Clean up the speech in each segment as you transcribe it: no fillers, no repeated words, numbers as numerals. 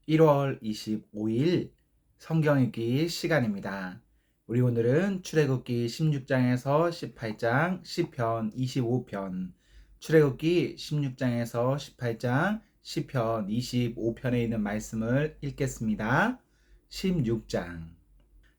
1월 25일 성경 읽기 시간입니다. 우리 오늘은 출애굽기 16장에서 18장, 시편 25편, 출애굽기 16장에서 18장, 시편 25편에 있는 말씀을 읽겠습니다. 16장.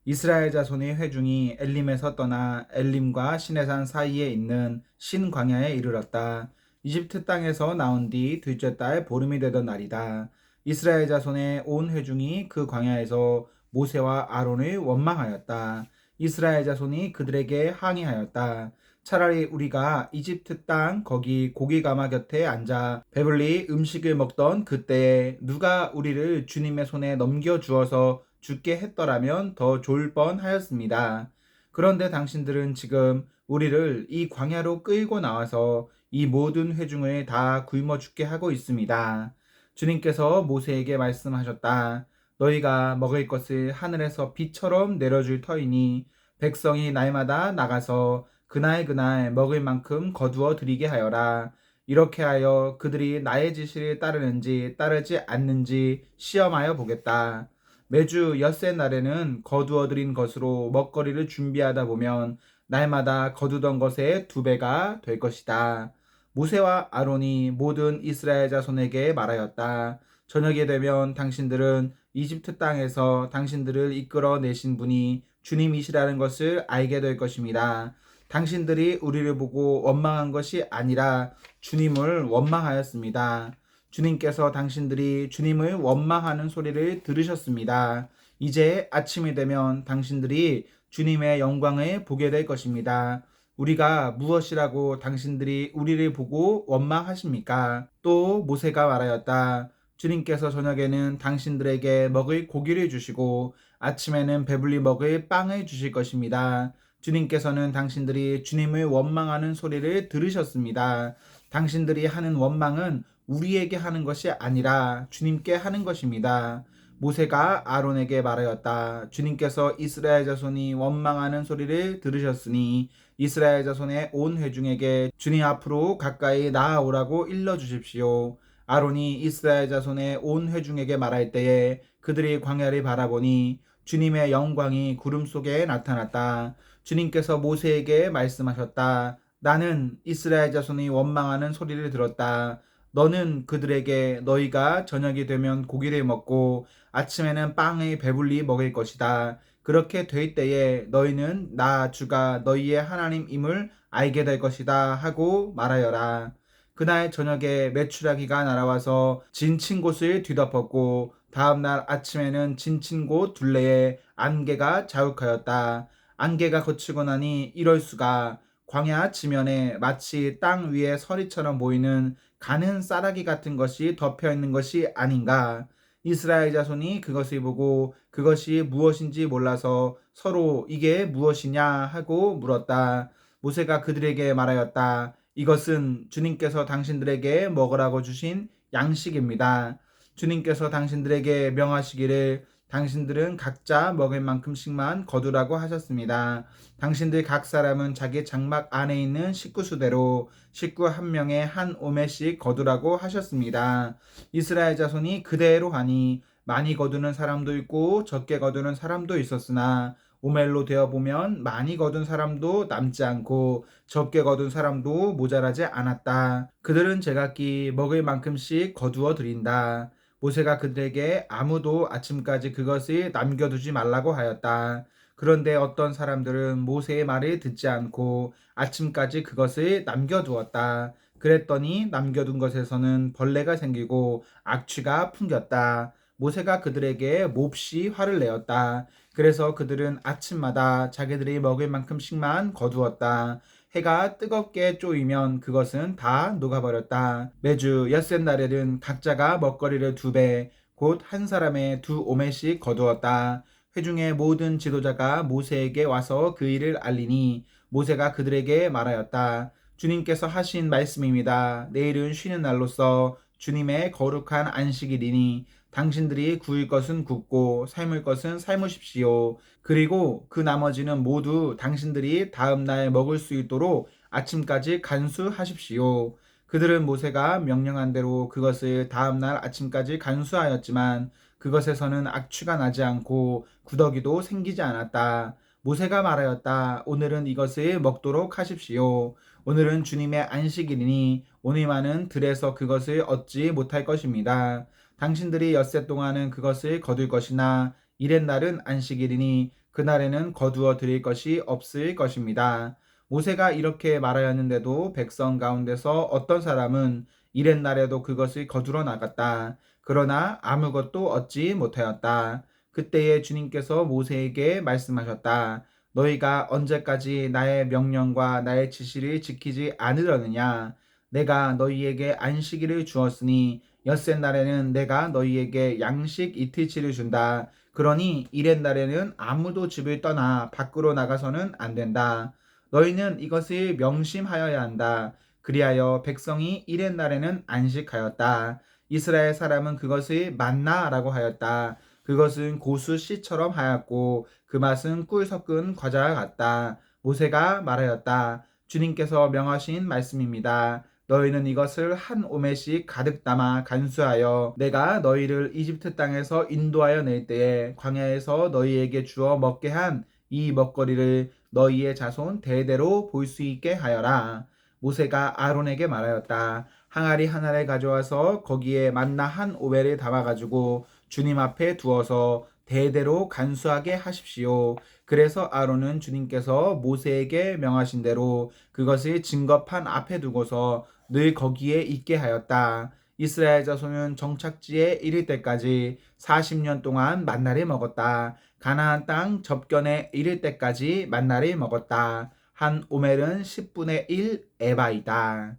이스라엘 자손의 회중이 엘림에서 떠나 엘림과 시내산 사이에 있는 신광야에 이르렀다. 이집트 땅에서 나온 뒤 둘째 달 보름이 되던 날이다. 이스라엘 자손의 온 회중이 그 광야에서 모세와 아론을 원망하였다. 이스라엘 자손이 그들에게 항의하였다. 차라리 우리가 이집트 땅 거기 고기가마 곁에 앉아 배불리 음식을 먹던 그때에 누가 우리를 주님의 손에 넘겨주어서 죽게 했더라면 더 좋을 뻔하였습니다. 그런데 당신들은 지금 우리를 이 광야로 끌고 나와서 이 모든 회중을 다 굶어 죽게 하고 있습니다. 주님께서 모세에게 말씀하셨다. 너희가 먹을 것을 하늘에서 비처럼 내려줄 터이니 백성이 날마다 나가서 그날 먹을 만큼 거두어 드리게 하여라. 이렇게 하여 그들이 나의 지시를 따르는지 따르지 않는지 시험하여 보겠다. 매주 엿새 날에는 거두어 드린 것으로 먹거리를 준비하다 보면 날마다 거두던 것의 2배가 될 것이다. 모세와 아론이 모든 이스라엘 자손에게 말하였다. 저녁이 되면 당신들은 이집트 땅에서 당신들을 이끌어 내신 분이 주님이시라는 것을 알게 될 것입니다. 당신들이 우리를 보고 원망한 것이 아니라 주님을 원망하였습니다. 주님께서 당신들이 주님을 원망하는 소리를 들으셨습니다. 이제 아침이 되면 당신들이 주님의 영광을 보게 될 것입니다. 우리가 무엇이라고 당신들이 우리를 보고 원망하십니까? 또 모세가 말하였다. 주님께서 저녁에는 당신들에게 먹을 고기를 주시고 아침에는 배불리 먹을 빵을 주실 것입니다. 주님께서는 당신들이 주님을 원망하는 소리를 들으셨습니다. 당신들이 하는 원망은 우리에게 하는 것이 아니라 주님께 하는 것입니다. 모세가 아론에게 말하였다. 주님께서 이스라엘 자손이 원망하는 소리를 들으셨으니 이스라엘 자손의 온 회중에게 주님 앞으로 가까이 나아오라고 일러주십시오. 아론이 이스라엘 자손의 온 회중에게 말할 때에 그들이 광야를 바라보니 주님의 영광이 구름 속에 나타났다. 주님께서 모세에게 말씀하셨다. 나는 이스라엘 자손이 원망하는 소리를 들었다. 너는 그들에게 너희가 저녁이 되면 고기를 먹고 아침에는 빵을 배불리 먹을 것이다. 그렇게 될 때에 너희는 나 주가 너희의 하나님임을 알게 될 것이다 하고 말하여라. 그날 저녁에 메추라기가 날아와서 진친 곳을 뒤덮었고 다음날 아침에는 진친 곳 둘레에 안개가 자욱하였다. 안개가 걷히고 나니 이럴 수가. 광야 지면에 마치 땅 위에 서리처럼 보이는 가는 쌀아기 같은 것이 덮여 있는 것이 아닌가. 이스라엘 자손이 그것을 보고 그것이 무엇인지 몰라서 서로 이게 무엇이냐 하고 물었다. 모세가 그들에게 말하였다. 이것은 주님께서 당신들에게 먹으라고 주신 양식입니다. 주님께서 당신들에게 명하시기를 당신들은 각자 먹을 만큼씩만 거두라고 하셨습니다. 당신들 각 사람은 자기 장막 안에 있는 식구수대로 식구 한 명에 한 오매씩 거두라고 하셨습니다. 이스라엘 자손이 그대로 하니 많이 거두는 사람도 있고 적게 거두는 사람도 있었으나 오멜로 되어보면 많이 거둔 사람도 남지 않고 적게 거둔 사람도 모자라지 않았다. 그들은 제각기 먹을 만큼씩 거두어 드린다. 모세가 그들에게 아무도 아침까지 그것을 남겨두지 말라고 하였다. 그런데 어떤 사람들은 모세의 말을 듣지 않고 아침까지 그것을 남겨두었다. 그랬더니 남겨둔 것에서는 벌레가 생기고 악취가 풍겼다. 모세가 그들에게 몹시 화를 내었다. 그래서 그들은 아침마다 자기들이 먹을 만큼씩만 거두었다. 해가 뜨겁게 쪼이면 그것은 다 녹아버렸다. 매주 엿새 날에는 각자가 먹거리를 2배, 곧 한 사람의 2오매씩 거두었다. 회중의 모든 지도자가 모세에게 와서 그 일을 알리니 모세가 그들에게 말하였다. 주님께서 하신 말씀입니다. 내일은 쉬는 날로서 주님의 거룩한 안식일이니 당신들이 구울 것은 굽고 삶을 것은 삶으십시오. 그리고 그 나머지는 모두 당신들이 다음 날 먹을 수 있도록 아침까지 간수하십시오. 그들은 모세가 명령한 대로 그것을 다음 날 아침까지 간수하였지만 그것에서는 악취가 나지 않고 구더기도 생기지 않았다. 모세가 말하였다. 오늘은 이것을 먹도록 하십시오. 오늘은 주님의 안식일이니 오늘만은 들에서 그것을 얻지 못할 것입니다. 당신들이 엿새 동안은 그것을 거둘 것이나 이렛날은 안식일이니 그날에는 거두어 드릴 것이 없을 것입니다. 모세가 이렇게 말하였는데도 백성 가운데서 어떤 사람은 이렛날에도 그것을 거두러 나갔다. 그러나 아무것도 얻지 못하였다. 그때에 주님께서 모세에게 말씀하셨다. 너희가 언제까지 나의 명령과 나의 지시를 지키지 않으려느냐? 내가 너희에게 안식일을 주었으니 엿새 날에는 내가 너희에게 양식 이틀치를 준다. 그러니 이렛날에는 아무도 집을 떠나 밖으로 나가서는 안 된다. 너희는 이것을 명심하여야 한다. 그리하여 백성이 이렛날에는 안식하였다. 이스라엘 사람은 그것을 만나라고 하였다. 그것은 고수 씨처럼 하였고 그 맛은 꿀 섞은 과자와 같다. 모세가 말하였다. 주님께서 명하신 말씀입니다. 너희는 이것을 한 오멜씩 가득 담아 간수하여 내가 너희를 이집트 땅에서 인도하여 낼 때에 광야에서 너희에게 주어 먹게 한 이 먹거리를 너희의 자손 대대로 볼 수 있게 하여라. 모세가 아론에게 말하였다. 항아리 하나를 가져와서 거기에 만나 한 오멜을 담아가지고 주님 앞에 두어서 대대로 간수하게 하십시오. 그래서 아론은 주님께서 모세에게 명하신 대로 그것을 증거판 앞에 두고서 늘 거기에 있게 하였다. 이스라엘 자손은 정착지에 이를 때까지 40년 동안 만나를 먹었다. 가나안 땅 접견에 이를 때까지 만나를 먹었다. 한 오멜은 10분의 1 에바이다.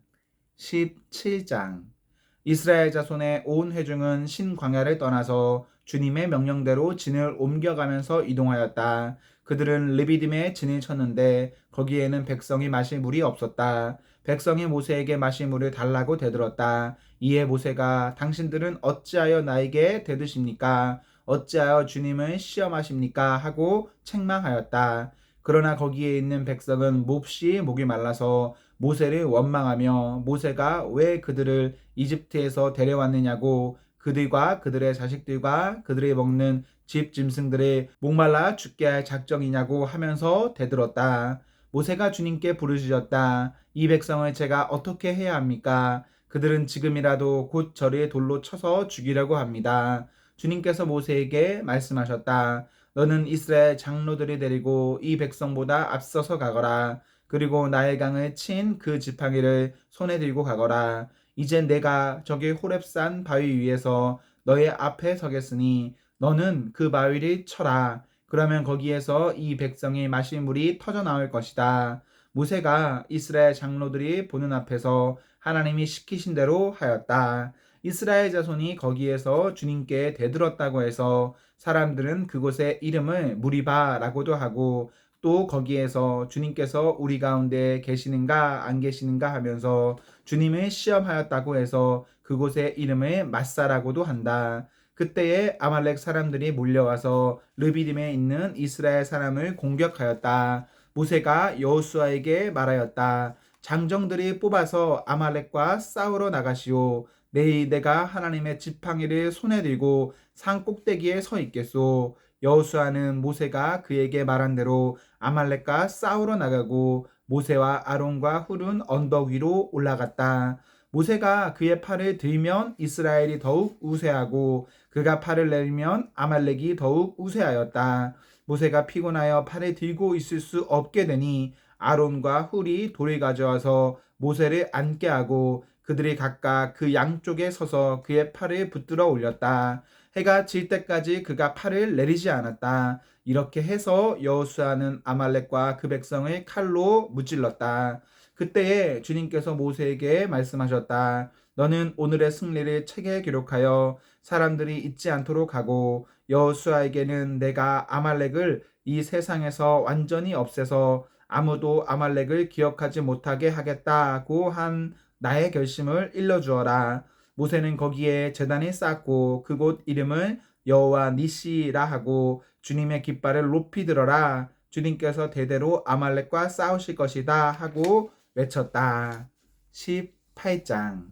17장 이스라엘 자손의 온 회중은 신광야를 떠나서 주님의 명령대로 진을 옮겨가면서 이동하였다. 그들은 르비딤에 진을 쳤는데 거기에는 백성이 마실 물이 없었다. 백성이 모세에게 마실 물을 달라고 대들었다. 이에 모세가 당신들은 어찌하여 나에게 대드십니까? 어찌하여 주님을 시험하십니까? 하고 책망하였다. 그러나 거기에 있는 백성은 몹시 목이 말라서 모세를 원망하며 모세가 왜 그들을 이집트에서 데려왔느냐고 그들과 그들의 자식들과 그들이 먹는 집 짐승들을 목말라 죽게 할 작정이냐고 하면서 대들었다. 모세가 주님께 부르짖었다. 이 백성을 제가 어떻게 해야 합니까? 그들은 지금이라도 곧 저를 돌로 쳐서 죽이려고 합니다. 주님께서 모세에게 말씀하셨다. 너는 이스라엘 장로들을 데리고 이 백성보다 앞서서 가거라. 그리고 나일 강을 친 그 지팡이를 손에 들고 가거라. 이제 내가 저기 호렙산 바위 위에서 너의 앞에 서겠으니 너는 그 바위를 쳐라. 그러면 거기에서 이 백성이 마실 물이 터져 나올 것이다. 모세가 이스라엘 장로들이 보는 앞에서 하나님이 시키신 대로 하였다. 이스라엘 자손이 거기에서 주님께 대들었다고 해서 사람들은 그곳의 이름을 무리바라고도 하고 또 거기에서 주님께서 우리 가운데 계시는가 안 계시는가 하면서 주님을 시험하였다고 해서 그곳의 이름을 마사라고도 한다. 그때에 아말렉 사람들이 몰려와서 르비딤에 있는 이스라엘 사람을 공격하였다. 모세가 여호수아에게 말하였다. 장정들이 뽑아서 아말렉과 싸우러 나가시오. 내일 내가 하나님의 지팡이를 손에 들고 산 꼭대기에 서 있겠소. 여호수아는 모세가 그에게 말한 대로 아말렉과 싸우러 나가고 모세와 아론과 훌은 언덕 위로 올라갔다. 모세가 그의 팔을 들면 이스라엘이 더욱 우세하고 그가 팔을 내리면 아말렉이 더욱 우세하였다. 모세가 피곤하여 팔을 들고 있을 수 없게 되니 아론과 훌이 돌을 가져와서 모세를 앉게 하고 그들이 각각 그 양쪽에 서서 그의 팔을 붙들어 올렸다. 해가 질 때까지 그가 팔을 내리지 않았다. 이렇게 해서 여호수아는 아말렉과 그 백성을 칼로 무찔렀다. 그때에 주님께서 모세에게 말씀하셨다. 너는 오늘의 승리를 책에 기록하여 사람들이 잊지 않도록 하고 여호수아에게는 내가 아말렉을 이 세상에서 완전히 없애서 아무도 아말렉을 기억하지 못하게 하겠다고 한 나의 결심을 일러주어라. 모세는 거기에 제단을 쌓고 그곳 이름을 여호와 니시라 하고 주님의 깃발을 높이 들어라. 주님께서 대대로 아말렉과 싸우실 것이다 하고 외쳤다. 18장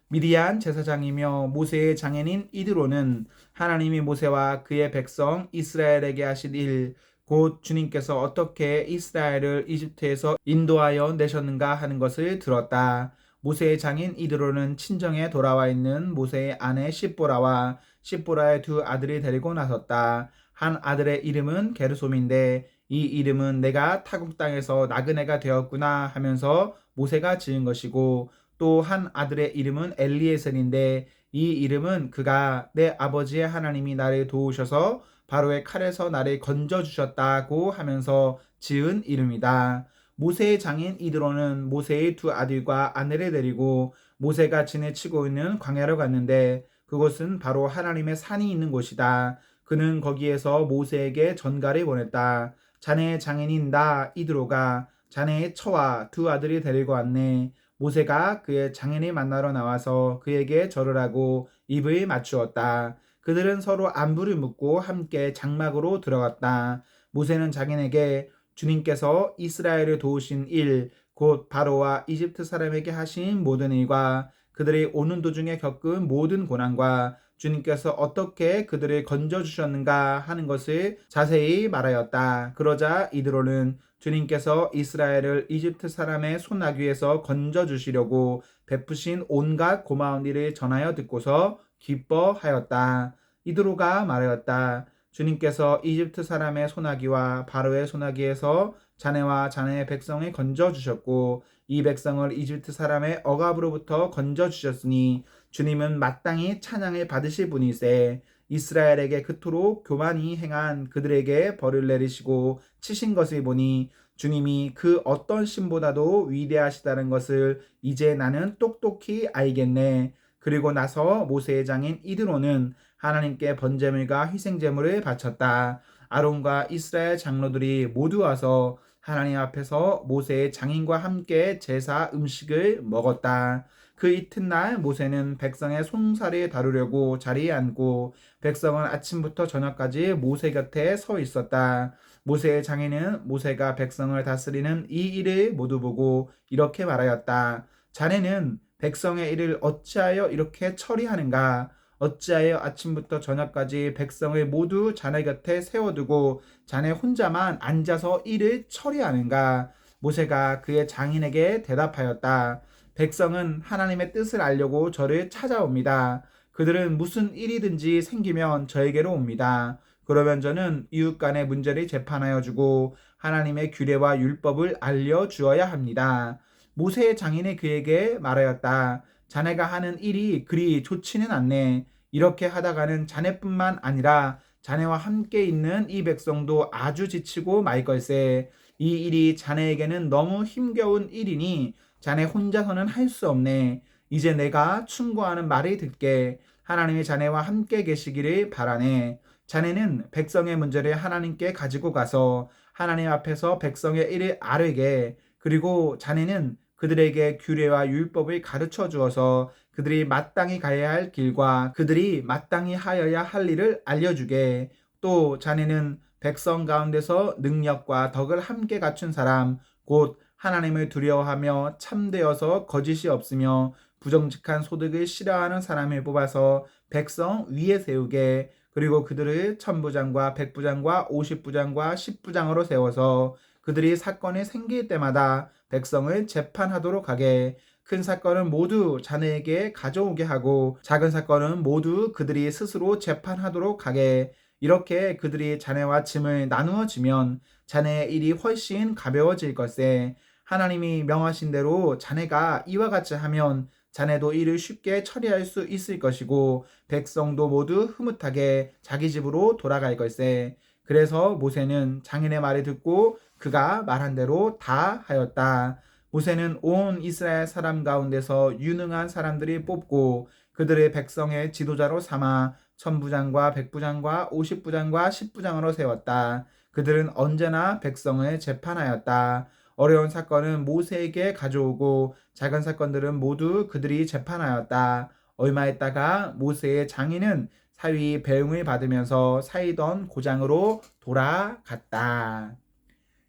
미디안 제사장이며 모세의 장인인 이드로는 하나님이 모세와 그의 백성 이스라엘에게 하신 일, 곧 주님께서 어떻게 이스라엘을 이집트에서 인도하여 내셨는가 하는 것을 들었다. 모세의 장인 이드로는 친정에 돌아와 있는 모세의 아내 십보라와 십보라의 두 아들이 데리고 나섰다. 한 아들의 이름은 게르솜인데 이 이름은 내가 타국 땅에서 나그네가 되었구나 하면서 모세가 지은 것이고, 또 한 아들의 이름은 엘리에셀인데 이 이름은 그가 내 아버지의 하나님이 나를 도우셔서 바로의 칼에서 나를 건져 주셨다고 하면서 지은 이름이다. 모세의 장인 이드로는 모세의 두 아들과 아내를 데리고 모세가 지내치고 있는 광야로 갔는데, 그곳은 바로 하나님의 산이 있는 곳이다. 그는 거기에서 모세에게 전가를 보냈다. 자네의 장인인 나 이드로가 자네의 처와 두 아들이 데리고 왔네. 모세가 그의 장인을 만나러 나와서 그에게 절을 하고 입을 맞추었다. 그들은 서로 안부를 묻고 함께 장막으로 들어갔다. 모세는 장인에게 주님께서 이스라엘을 도우신 일, 곧 바로와 이집트 사람에게 하신 모든 일과 그들이 오는 도중에 겪은 모든 고난과 주님께서 어떻게 그들을 건져주셨는가 하는 것을 자세히 말하였다. 그러자 이드로는 주님께서 이스라엘을 이집트 사람의 손아귀에서 건져주시려고 베푸신 온갖 고마운 일을 전하여 듣고서 기뻐하였다. 이드로가 말하였다. 주님께서 이집트 사람의 손아귀와 바로의 손아귀에서 자네와 자네의 백성을 건져주셨고 이 백성을 이집트 사람의 억압으로부터 건져주셨으니 주님은 마땅히 찬양을 받으실 분이세. 이스라엘에게 그토록 교만히 행한 그들에게 벌을 내리시고 치신 것을 보니 주님이 그 어떤 신보다도 위대하시다는 것을 이제 나는 똑똑히 알겠네. 그리고 나서 모세의 장인 이드로는 하나님께 번제물과 희생제물을 바쳤다. 아론과 이스라엘 장로들이 모두 와서 하나님 앞에서 모세의 장인과 함께 제사 음식을 먹었다. 그 이튿날 모세는 백성의 송사를 다루려고 자리에 앉고 백성은 아침부터 저녁까지 모세 곁에 서 있었다. 모세의 장인은 모세가 백성을 다스리는 이 일을 모두 보고 이렇게 말하였다. 자네는 백성의 일을 어찌하여 이렇게 처리하는가? 어찌하여 아침부터 저녁까지 백성을 모두 자네 곁에 세워두고 자네 혼자만 앉아서 일을 처리하는가? 모세가 그의 장인에게 대답하였다. 백성은 하나님의 뜻을 알려고 저를 찾아옵니다. 그들은 무슨 일이든지 생기면 저에게로 옵니다. 그러면 저는 이웃 간의 문제를 재판하여 주고 하나님의 규례와 율법을 알려 주어야 합니다. 모세의 장인이 그에게 말하였다. 자네가 하는 일이 그리 좋지는 않네. 이렇게 하다가는 자네뿐만 아니라 자네와 함께 있는 이 백성도 아주 지치고 말 걸세. 이 일이 자네에게는 너무 힘겨운 일이니 자네 혼자서는 할 수 없네. 이제 내가 충고하는 말을 듣게. 하나님이 자네와 함께 계시기를 바라네. 자네는 백성의 문제를 하나님께 가지고 가서 하나님 앞에서 백성의 일을 아뢰게. 그리고 자네는 그들에게 규례와 율법을 가르쳐 주어서 그들이 마땅히 가야 할 길과 그들이 마땅히 하여야 할 일을 알려주게. 또 자네는 백성 가운데서 능력과 덕을 함께 갖춘 사람, 곧 하나님을 두려워하며 참되어서 거짓이 없으며 부정직한 소득을 싫어하는 사람을 뽑아서 백성 위에 세우게. 그리고 그들을 천부장과 백부장과 오십부장과 십부장으로 세워서 그들이 사건이 생길 때마다 백성을 재판하도록 하게. 큰 사건은 모두 자네에게 가져오게 하고 작은 사건은 모두 그들이 스스로 재판하도록 하게. 이렇게 그들이 자네와 짐을 나누어 주면 자네의 일이 훨씬 가벼워질 것에. 하나님이 명하신 대로 자네가 이와 같이 하면 자네도 일을 쉽게 처리할 수 있을 것이고 백성도 모두 흐뭇하게 자기 집으로 돌아갈 걸세. 그래서 모세는 장인의 말을 듣고 그가 말한 대로 다 하였다. 모세는 온 이스라엘 사람 가운데서 유능한 사람들이 뽑고 그들의 백성의 지도자로 삼아 천부장과 백부장과 오십부장과 십부장으로 세웠다. 그들은 언제나 백성을 재판하였다. 어려운 사건은 모세에게 가져오고 작은 사건들은 모두 그들이 재판하였다. 얼마 있다가 모세의 장인은 사위 배웅을 받으면서 사이던 고장으로 돌아갔다.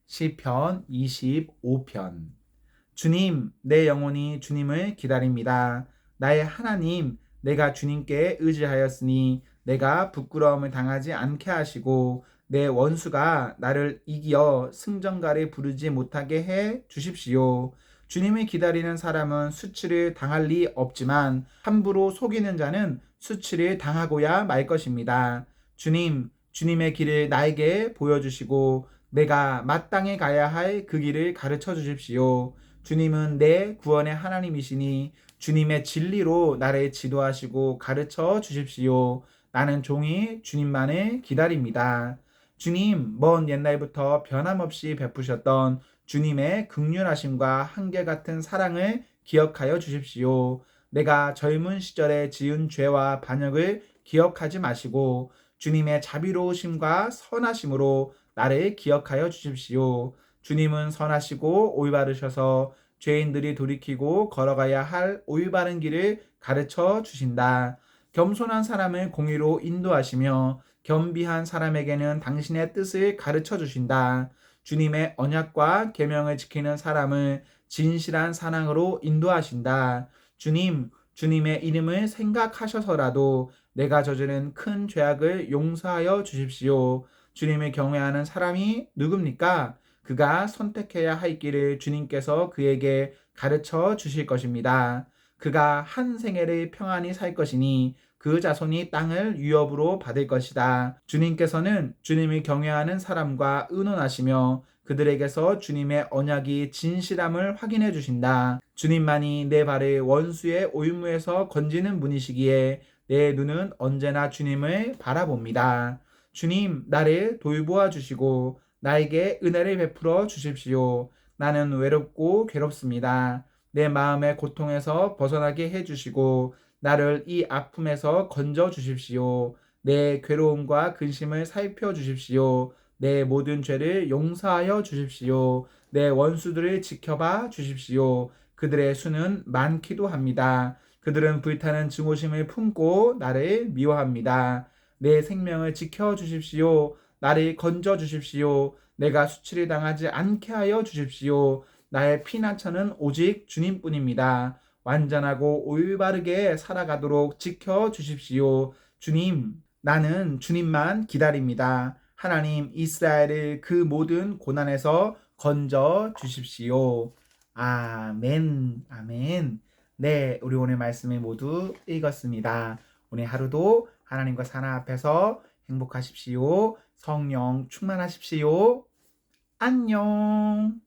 시편 25편. 주님, 내 영혼이 주님을 기다립니다. 나의 하나님, 내가 주님께 의지하였으니 내가 부끄러움을 당하지 않게 하시고 내 원수가 나를 이겨 승전가를 부르지 못하게 해 주십시오. 주님을 기다리는 사람은 수치를 당할 리 없지만 함부로 속이는 자는 수치를 당하고야 말 것입니다. 주님, 주님의 길을 나에게 보여주시고 내가 마땅히 가야 할 그 길을 가르쳐 주십시오. 주님은 내 구원의 하나님이시니 주님의 진리로 나를 지도하시고 가르쳐 주십시오. 나는 종이 주님만을 기다립니다. 주님, 먼 옛날부터 변함없이 베푸셨던 주님의 긍휼하심과 한결같은 사랑을 기억하여 주십시오. 내가 젊은 시절에 지은 죄와 반역을 기억하지 마시고 주님의 자비로우심과 선하심으로 나를 기억하여 주십시오. 주님은 선하시고 올바르셔서 죄인들이 돌이키고 걸어가야 할 올바른 길을 가르쳐 주신다. 겸손한 사람을 공의로 인도하시며 겸비한 사람에게는 당신의 뜻을 가르쳐 주신다. 주님의 언약과 계명을 지키는 사람을 진실한 사랑으로 인도하신다. 주님, 주님의 이름을 생각하셔서라도 내가 저지른 큰 죄악을 용서하여 주십시오. 주님을 경외하는 사람이 누굽니까? 그가 선택해야 할 길을 주님께서 그에게 가르쳐 주실 것입니다. 그가 한 생애를 평안히 살 것이니 그 자손이 땅을 유업으로 받을 것이다. 주님께서는 주님을 경외하는 사람과 의논하시며 그들에게서 주님의 언약이 진실함을 확인해 주신다. 주님만이 내 발을 원수의 올무에서 건지는 분이시기에 내 눈은 언제나 주님을 바라봅니다. 주님, 나를 돌보아 주시고 나에게 은혜를 베풀어 주십시오. 나는 외롭고 괴롭습니다. 내 마음의 고통에서 벗어나게 해주시고 나를 이 아픔에서 건져 주십시오. 내 괴로움과 근심을 살펴 주십시오. 내 모든 죄를 용서하여 주십시오. 내 원수들을 지켜봐 주십시오. 그들의 수는 많기도 합니다. 그들은 불타는 증오심을 품고 나를 미워합니다. 내 생명을 지켜 주십시오. 나를 건져 주십시오. 내가 수치를 당하지 않게 하여 주십시오. 나의 피난처는 오직 주님뿐입니다. 완전하고 올바르게 살아가도록 지켜 주십시오. 주님, 나는 주님만 기다립니다. 하나님, 이스라엘을 그 모든 고난에서 건져 주십시오. 아멘, 아멘. 네, 우리 오늘 말씀을 모두 읽었습니다. 오늘 하루도 하나님과 사랑 앞에서 행복하십시오. 성령 충만하십시오. 안녕.